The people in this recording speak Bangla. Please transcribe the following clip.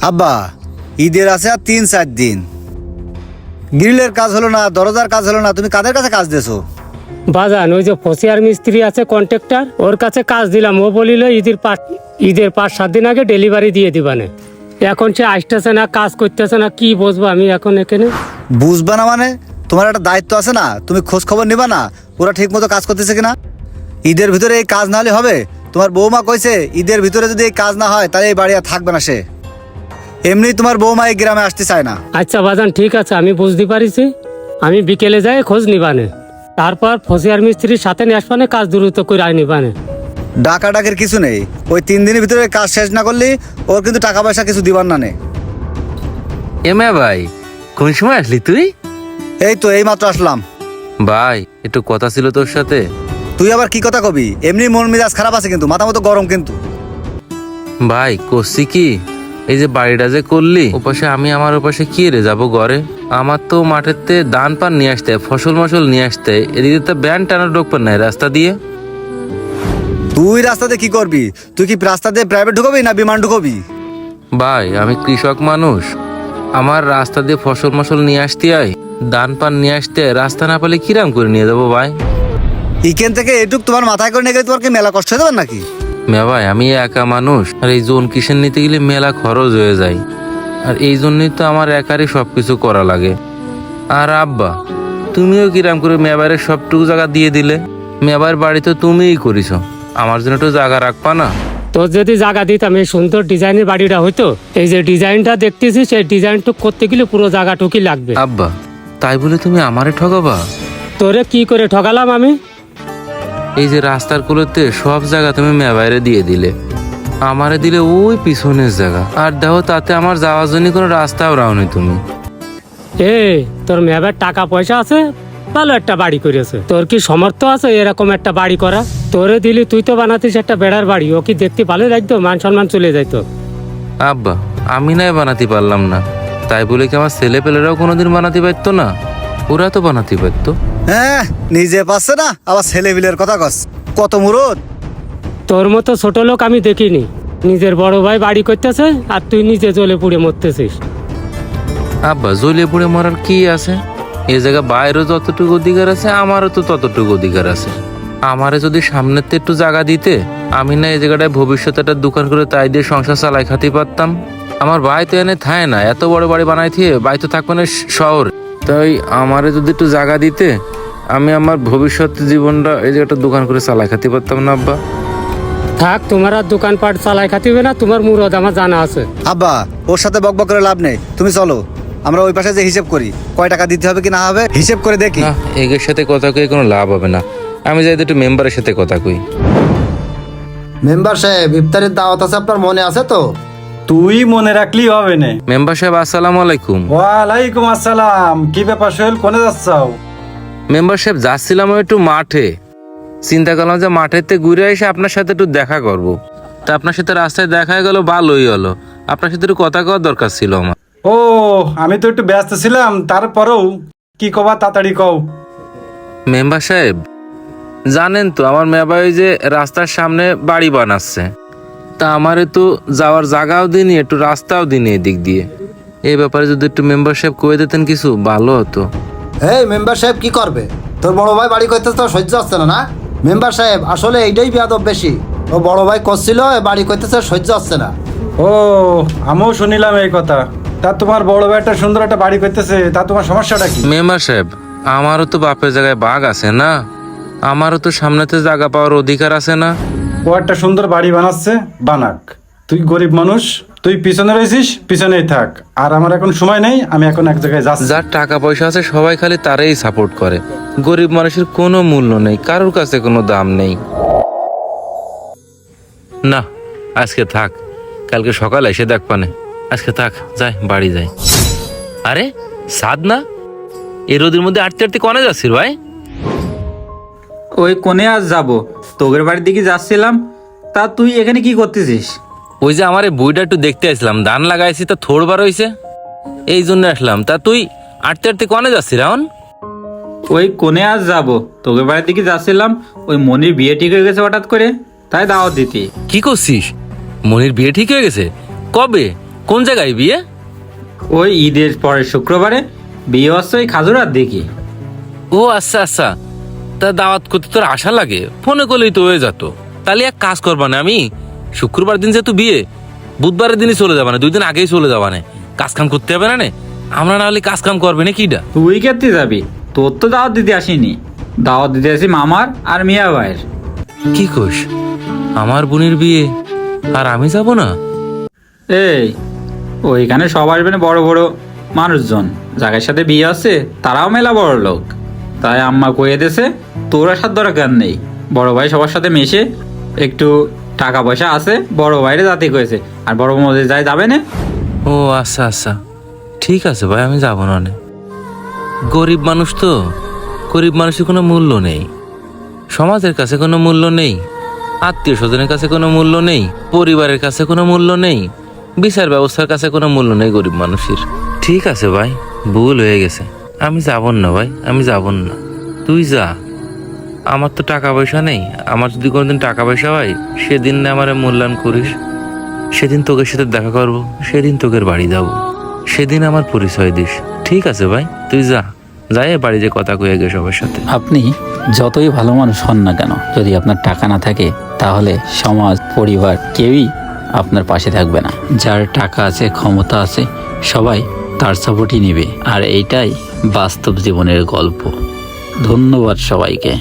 আব্বা, ঈদের আছে আর 3-4 দিন। গ্রিলের কাজ হলো না, দরজার কাজ হলো না, তুমি কাদের কাছে কাজ দেছো? বাজান ওই যে ফসিয়ার মিস্ত্রি আছে কন্ট্রাক্টর, ওর কাছে কাজ দিলাম। ও বলিল ঈদের 5-7 দিন আগে ডেলিভারি দিয়ে দিবানে। এখন সে আসতেছে না, কাজ করতেছে না, কি বুঝবো আমি এখন এখানে? বুঝবা না মানে? তোমার একটা দায়িত্ব আছে না, তুমি খোঁজ খবর নিবা না ওরা ঠিক মতো কাজ করতেছে কিনা। ঈদের ভিতরে এই কাজ না হলে হবে? তোমার বৌমা কইছে ঈদের ভিতরে যদি এই কাজ না হয় তাহলে এই বাড়ি আর থাকবে না সে। এমনি তোমার বৌমা এই গ্রামে আসতে চায় না। আচ্ছা বাজান ঠিক আছে, আমি বুঝতে পারিছি। আমি বিকেলে যাই খোঁজ নিবানে, তারপর ফসিয়ার মিস্ত্রির সাথে নিয়ে আসবানে, কাজ দ্রুত করে আই নিবানে। ডাকাডাকের কিছু নেই, ওই 3 দিনের ভিতরে কাজ শেষ না করলে ওর কিন্তু টাকা পয়সা কিছু দিবার না নে। এমা ভাই, কোন সময় আসলি তুই? এই তো এই মাত্র আসলাম। ভাই একটু কথা ছিল তোর সাথে। তুই আবার কি কথা কবি? এমনি মন মেজাজ খারাপ আছে কিন্তু, মাথা মতো গরম কিন্তু। ভাই করছি কি, এই যে বাড়িটা যে করলি ওপাশে আমি আমার ওপাশে কি রে যাবো ঘরে? আমার তো মাঠেতে ধান পান নিয়ে আসতে, ফসল মসল নিয়ে আসতে, এদিকে তো ব্যান টানার ঢোকপান নাই রাস্তা দিয়ে। তুই রাস্তাতে কি করবি? তুই কি রাস্তাতে প্রাইভেট ঢুকবি না বিমান ঢুকবি? ভাই আমি কৃষক মানুষ, আমার রাস্তা দিয়ে ফসল মসল নিয়ে আসতে হয়, ধান পান নিয়ে আসতে রাস্তা না পেলে কিরাম করে নিয়ে যাবো ভাই? এখান থেকে এটুক তোমার মাথায় করে নিয়ে গেলে তোমার কি মেলা কষ্ট হয়ে যাবে নাকি? ভাই আমি একা মানুষ, আর এই জোন কিষেন নিতে গেলে মেলা খরচ হয়ে যায়, আর এই জন্যই তো আমার একারই সবকিছু করা লাগে। আর আব্বা তুমিও কিরাম করে মেয়েবারের সবটুকু জায়গা দিয়ে দিলে, মেয়েবার বাড়ি তো তুমিই করিস, আমার জন্য একটু জায়গা রাখবা না? তোর যদি জায়গা দিতাম এই সুন্দর ডিজাইনের বাড়িটা হইতো। এই যে ডিজাইনটা দেখতেছি, সেই ডিজাইনটুক করতে গেলে পুরো জায়গাটুকুই লাগবে। আব্বা তাই বলে তুমি আমারে ঠকাবা? তোরে কি করে ঠকালাম আমি? এই যে রাস্তার কুলোতে সব জায়গা তুমি মেয়ে বাইরে দিয়ে দিলে, আমারে দিলে ওই পিছনের জায়গা, আর দেখো তাতে আমার যাওয়ার জন্য কোনো রাস্তাও রাওনি তুমি। তোর মেয়েবার টাকা পয়সা আছে, ভালো একটা বাড়ি করেছে। তোর কি সামর্থ্য আছে এরকম একটা বাড়ি করা? তোরে দিলি, তুই তো বানাতিস একটা বেড়ার বাড়ি, ও কি দেখতে ভালো লাগতো? মান সম্মান চলে যাইতো। আব্বা আমি নাই বানাতে পারলাম না, তাই বলে কি আমার ছেলে পেলেরাও কোনোদিন বানাতে পারতো না? ওরা তো বানাতে পারতো। হ্যাঁ, নিজে পাচ্ছে না আবার ছেলে বিলের কথা কস, কত মুরদ। তোর মতো ছোট লোক আমি দেখিনি। নিজের বড় ভাই বাড়ি করতেছে আর তুই নিজে জ্বলে পুড়ে মরতেছিস। আব্বা জ্বলে পুড়ে মরার কি আছে? এ জায়গা বাইরেও যতটুকু অধিকার আছে, আমারও তো ততটুকু অধিকার আছে। আমারে যদি সামনেতে একটু জায়গা দিতে, আমি না এই জায়গাটায় ভবিষ্যতে একটা দোকান করে তাই দিয়ে সংসার চালাই খাতে পারতাম। আমার ভাই তো এনে থায় না, এত বড় বাড়ি বানাই থিয়ে ভাই তো থাকবে না শহর। তাই আমারে যদি একটু জায়গা দিতে, আমি আমার ভবিষ্যৎ জীবনটা এই জায়গাটা দোকান করে চালাই খাতে পারতাম না আব্বা। থাক, তোমার আর দোকানপাট চালাই খাতিবে না, তোমার মুরদ আমার জানা আছে। আব্বা ওর সাথে বকবক করে লাভ নেই, তুমি চলো আমরা ওই পাশে যে হিসেব করি, কয় টাকা দিতে হবে কি না হবে হিসেব করে দেখি। না, এগের সাথে কথা কই কোনো লাভ হবে না, আমি যাই একটু মেম্বারের সাথে কথা কই। মেম্বার সাহেব, ইফতারের দাওয়াত আছে, আপনার মনে আছে তো? তুই মনে রাখলি হবে না। মেম্বার সাহেব আসসালামু আলাইকুম। ওয়ালাইকুম আসসালাম। কি ব্যাপার সোহেল, কোনে যাচ্ছাও? মেম্বার সাহেব যাচ্ছিলাম একটু মাঠে, চিন্তা করলাম যে মাঠেতে ঘুরে এসে আপনার সাথে একটু দেখা করব। তা আপনার সাথে রাস্তায় দেখা হয়ে গেল, ভালোই হলো। আপনার সাথে একটু কথা কওয়ার দরকার ছিল আমার। ও, আমি তো একটু ব্যস্ত ছিলাম, তারপরেও কি কবা তাড়াতাড়ি কও। মেম্বার সাহেব জানেন তো আমার মেয়ে ওই যে রাস্তার সামনে বাড়ি বানাচ্ছে, তা আমারে তো যাওয়ার জায়গাও দিনি, একটু রাস্তাও দিনি এদিক দিয়ে। এই ব্যাপারে যদি একটু মেম্বার সাহেব কয়ে দিতেন কিছু ভালো হতো। এই মেম্বার সাহেব কি করবে? তোর বড় ভাই বাড়ি করতেছে, তো সহ্য হচ্ছে না? না মেম্বার সাহেব, আসলে এইটাই বেয়াদব বেশি। ও বড় ভাই করছিল, বাড়ি করতেছে, সহ্য হচ্ছে না। ও, আমিও শুনিলাম এই কথা। তা তোমার বড় ভাই একটা সুন্দর একটা বাড়ি করতেছে, তা তোমার সমস্যাটা কি? মেম্বার সাহেব আমারও তো বাপের জায়গায় বাঘ আছে না, আমারও তো সামনেতে জায়গা পাওয়ার অধিকার আছে না? ও একটা সুন্দর বাড়ি বানাচ্ছে, বানাক। তুই গরিব মানুষ, তুই পিছনে রয়েছিস, পিছনেই থাক। আর আমার এখন সময় নেই, আমি এখন এক জায়গায় যাচ্ছি। যার টাকা পয়সা আছে সবাই খালি তারাই সাপোর্ট করে, গরিব মানুষের কোনো মূল্য নেই, কারোর কাছে কোনো দাম নেই। না আজকে থাক, কালকে সকালে এসে দেখ পানে। আজকে থাক, যাই বাড়ি যাই। আরে সাদ না, এই রোদের মধ্যে আটতে আটতে কনে যাচ্ছিস ভাই? ওই কোনে আজ যাব, তোদের বাড়ির দিকে যাচ্ছিলাম। তা তুই এখানে কি করতেছিস? ওই যে আমার এই বইটা একটু দেখতে আসলাম, ধান লাগাইছি তা থোড় বার হয়েছে, এই জন্য আসলাম। তা তুই আটতে আটতে কনে যাচ্ছিস রাউন? ওই কোনে আজ যাব, তোদের বাড়ির দিকে যাচ্ছিলাম। ওই মনির বিয়ে ঠিক হয়ে গেছে হঠাৎ করে, তাই দাওয়াত দিতি। কি করছিস? মনির বিয়ে ঠিক হয়ে গেছে? কবে? কোন জায়গায় বিয়ে? ওই ঈদের পরের শুক্রবারে বিয়ে হচ্ছে ওই খাজুরার দেখি। ও আচ্ছা আচ্ছা, তা দাওয়াত করতে তোর আশা লাগে, ফোনে করলেই তো হয়ে যেত। তাহলে এক কাজ করবা না, আমি শুক্রবার দিন যেহেতু বিয়ে, বুধবারের দিনই চলে যাবা না, 2 দিন আগেই চলে যাবা না, কাজ কাম করতে হবে না নে। আমরা না হলে কাজ কাম করবে না কিডা? তুই কেতে যাবি? তোর তো দাওয়াত দিতে আসিনি, দাওয়াত দিতে আসি মামার আর মিয়া ভাইয়ের। কি কোষ, আমার বোনের বিয়ে আর আমি যাব না? এই ওইখানে সব আসবে না, বড় বড় মানুষজন যাদের সাথে বিয়ে আছে তারাও মেলা বড় লোক। তাই আম্মা কয়ে দেছে তোর আসার দরকার নেই, বড় ভাই সবার সাথে মিশে একটু টাকা পয়সা আছে, বড় ভাইরে জাতি কয়েছে, আর বড় মধ্যে যাই যাবে না। ও আচ্ছা আচ্ছা, ঠিক আছে ভাই, আমি যাব না নে। গরিব মানুষ তো, গরিব মানুষের কোনো মূল্য নেই, সমাজের কাছে কোনো মূল্য নেই, আত্মীয় স্বজনের কাছে কোনো মূল্য নেই, পরিবারের কাছে কোনো মূল্য নেই, বিচার ব্যবস্থার কাছে কোনো মূল্য নেই গরিব মানুষের। ঠিক আছে ভাই, ভুল হয়ে গেছে, আমি যাব না ভাই, আমি যাব না, তুই যা। আমার তো টাকা পয়সা নেই, আমার যদি কোনোদিন টাকা পয়সা হয় সেদিন না আমার মূল্যায়ন করিস, সেদিন তোকে সাথে দেখা করব, সেদিন তোকের বাড়ি যাব, সেদিন আমার পরিচয় দিস। ঠিক আছে ভাই, তুই যা, যাই বাড়ি যে কথা কয়ে গে সবার সাথে। আপনি যতই ভালো মানুষ হন না কেন, যদি আপনার টাকা না থাকে তাহলে সমাজ, পরিবার কেউই আপনার পাশে থাকবে না। যার টাকা আছে, ক্ষমতা আছে, সবাই তার সাপোর্টই নেবে। আর এইটাই বাস্তব জীবনের গল্প। ধন্যবাদ সবাইকে।